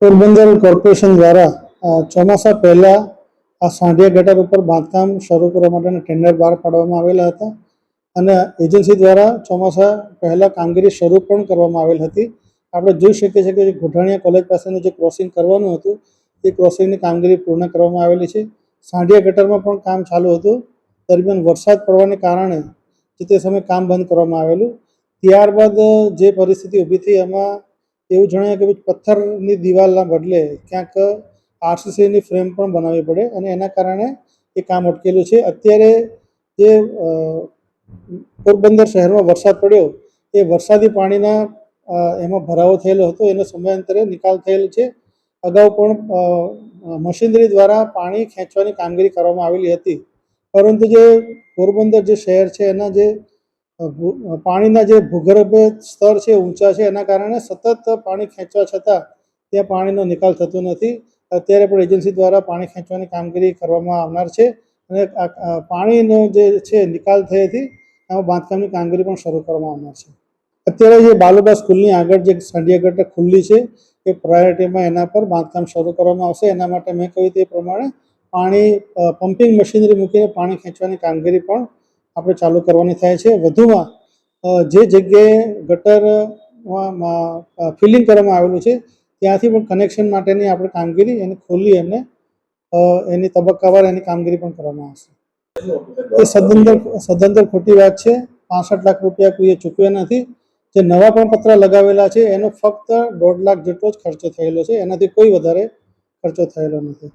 Porbandar corporation દ્વારા ચોમાસા પહેલા આ સાંઢિયા ગટર ઉપર બાંધકામ શરૂ કરવા માટેના ટેન્ડર બહાર પાડવામાં આવેલા હતા અને એજન્સી દ્વારા ચોમાસા પહેલા કામગીરી શરૂ પણ કરવામાં આવેલ હતી. આપણે જોઈ શકીએ છીએ કે ગોઠાણીયા કોલેજ પાસેનું જે ક્રોસિંગ કરવાનું હતું એ ક્રોસિંગની કામગીરી પૂર્ણ કરવામાં આવેલી છે. સાંઢિયા ગટરમાં પણ કામ ચાલુ હતું. દરમિયાન વરસાદ પડવાને કારણે તે સમયે કામ બંધ કરવામાં આવેલું. ત્યારબાદ જે પરિસ્થિતિ ઊભી થઈ એમાં એવું જણાયું કે પથ્થરની દિવાલના બદલે ક્યાંક આરસીસીની ફ્રેમ પણ બનાવવી પડે અને એના કારણે એ કામ અટકેલું છે. અત્યારે જે પોરબંદર શહેરમાં વરસાદ પડ્યો એ વરસાદી પાણીના એમાં ભરાવો થયેલો હતો, એનો સમયાંતરે નિકાલ થયેલ છે. અગાઉ પણ મશીનરી દ્વારા પાણી ખેંચવાની કામગીરી કરવામાં આવેલી હતી, પરંતુ જે પોરબંદર જે શહેર છે એના જે પાણીના જે ભૂગર્ભ સ્તર છે ઊંચા છે એના કારણે સતત પાણી ખેંચવા છતાં ત્યાં પાણીનો નિકાલ થતો નથી. અત્યારે પણ એજન્સી દ્વારા પાણી ખેંચવાની કામગીરી કરવામાં આવનાર છે અને પાણીનો જે છે નિકાલ થયેથી એમાં બાંધકામની કામગીરી પણ શરૂ કરવામાં આવનાર છે. અત્યારે જે બાલુબા સ્કૂલની આગળ જે સાંઢિયા ગટર ખુલ્લી છે એ પ્રાયોરિટીમાં એના પર બાંધકામ શરૂ કરવામાં આવશે. એના માટે મેં કહ્યું તે પ્રમાણે પાણી પમ્પિંગ મશીનરી મૂકીને પાણી ખેંચવાની કામગીરી પણ આપણે ચાલુ કરવાની થાય છે. વધુમાં જે જગ્યાએ ગટરમાં ફિલિંગ કરવામાં આવેલું છે ત્યાંથી પણ કનેક્શન માટેની આપણે કામગીરી એને ખોલી અને એની તબક્કાવાર એની કામગીરી પણ કરવામાં આવશે. એ સદંતર ખોટી વાત છે. 65 લાખ રૂપિયા કોઈએ ચૂકવ્યા નથી. જે નવા પણ પત્ર લગાવેલા છે એનો ફક્ત 1.5 લાખ જેટલો જ ખર્ચો થયેલો છે, એનાથી કોઈ વધારે ખર્ચો થયેલો નથી.